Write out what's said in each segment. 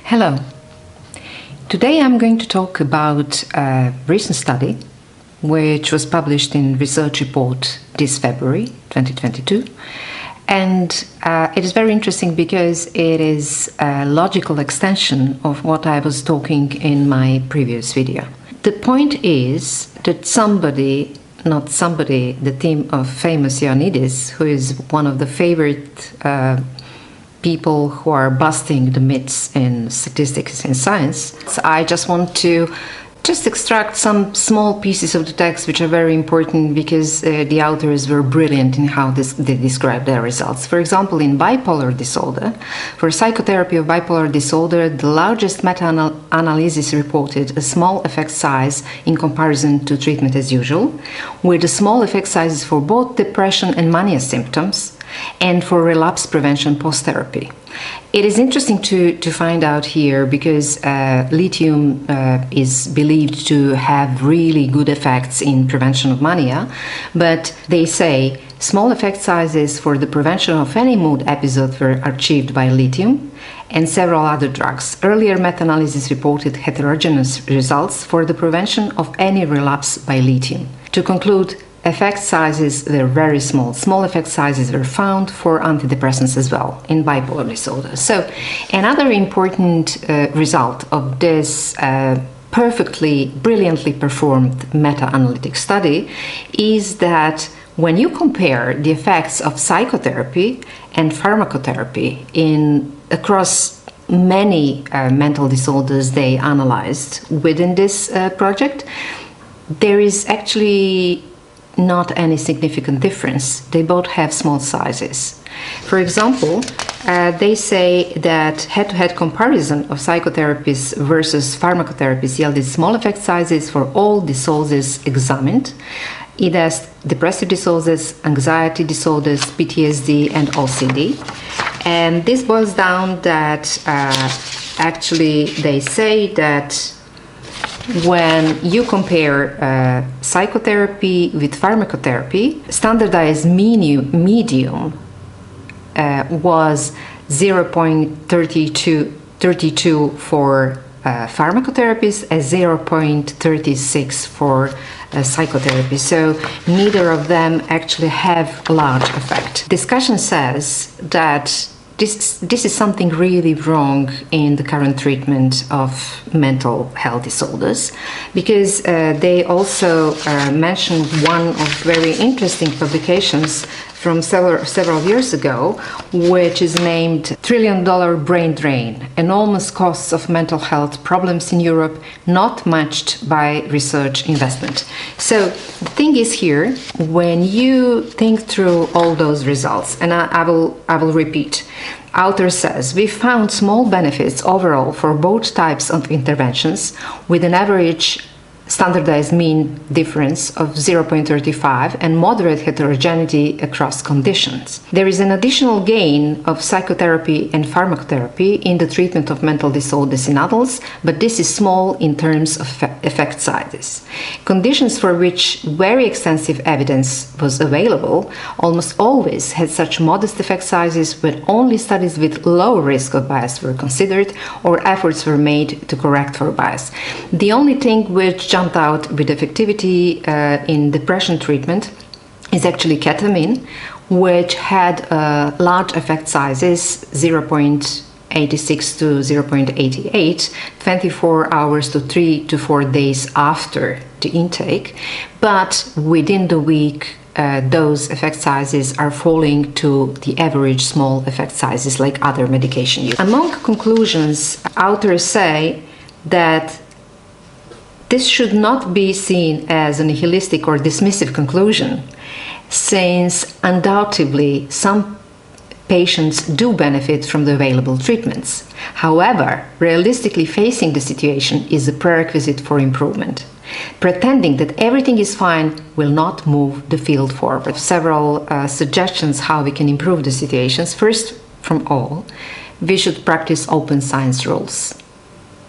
Hello. Today I'm going to talk about a recent study which was published in Research Report this February 2022, and it is very interesting because it is a logical extension of what I was talking in my previous video. The point is that the team of famous Ioannidis, who is one of the favorite people who are busting the myths in statistics and science. I just want to extract some small pieces of the text which are very important because the authors were brilliant in how they describe their results. For example, in bipolar disorder, for psychotherapy of bipolar disorder, the largest meta-analysis reported a small effect size in comparison to treatment as usual, with the small effect sizes for both depression and mania symptoms, and for relapse prevention post-therapy. It is interesting to find out here because lithium is believed to have really good effects in prevention of mania, but they say small effect sizes for the prevention of any mood episode were achieved by lithium and several other drugs. Earlier meta-analysis reported heterogeneous results for the prevention of any relapse by lithium. To conclude, effect sizes were very small. Small effect sizes were found for antidepressants as well in bipolar disorder. So another important result of this brilliantly performed meta-analytic study is that when you compare the effects of psychotherapy and pharmacotherapy across many mental disorders they analyzed within this project, there is actually not any significant difference. They both have small sizes. For example, they say that head-to-head comparison of psychotherapies versus pharmacotherapies yielded small effect sizes for all disorders examined. It has depressive disorders, anxiety disorders, PTSD, and OCD. And this boils down that actually they say that when you compare psychotherapy with pharmacotherapy, standardized medium was 0.32 for pharmacotherapies and 0.36 for psychotherapy. So neither of them actually have a large effect. Discussion says that this is something really wrong in the current treatment of mental health disorders, because they also mentioned one of very interesting publications from several years ago, which is named $1 Trillion Brain Drain: Enormous Costs of Mental Health Problems in Europe Not Matched by Research Investment. So the thing is here, when you think through all those results, and I will repeat, author says, we found small benefits overall for both types of interventions with an average standardized mean difference of 0.35 and moderate heterogeneity across conditions. There is an additional gain of psychotherapy and pharmacotherapy in the treatment of mental disorders in adults, but this is small in terms of effect sizes. Conditions for which very extensive evidence was available almost always had such modest effect sizes when only studies with low risk of bias were considered or efforts were made to correct for bias. The only thing which jumped out with effectivity in depression treatment is actually ketamine, which had large effect sizes 0.86 to 0.88, 24 hours to 3 to 4 days after the intake, but within the week those effect sizes are falling to the average small effect sizes like other medication use. Among conclusions, authors say that this should not be seen as a nihilistic or dismissive conclusion, since undoubtedly some patients do benefit from the available treatments. However, realistically facing the situation is a prerequisite for improvement. Pretending that everything is fine will not move the field forward. Several suggestions how we can improve the situations. First from all, we should practice open science rules,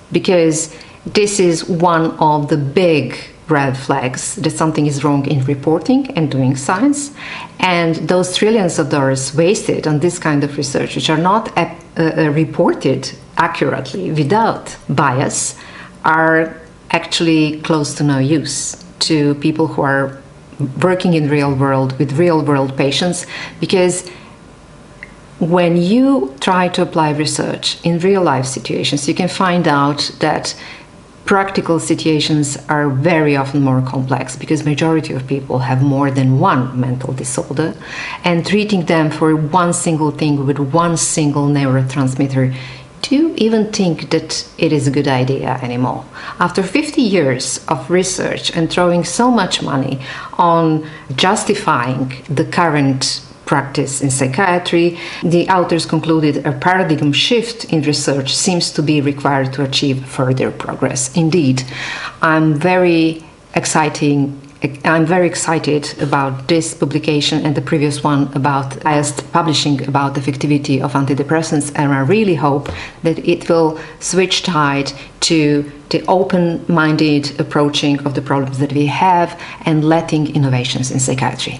because this is one of the big red flags that something is wrong in reporting and doing science, and those trillions of dollars wasted on this kind of research, which are not reported accurately without bias are actually close to no use to people who are working in real world with real world patients, because when you try to apply research in real life situations, you can find out that practical situations are very often more complex, because majority of people have more than one mental disorder, and treating them for one single thing with one single neurotransmitter, do you even think that it is a good idea anymore? After 50 years of research and throwing so much money on justifying the current practice in psychiatry, the authors concluded a paradigm shift in research seems to be required to achieve further progress. Indeed, I'm very excited about this publication and the previous one about biased publishing about the effectivity of antidepressants, and I really hope that it will switch tide to the open-minded approaching of the problems that we have and letting innovations in psychiatry.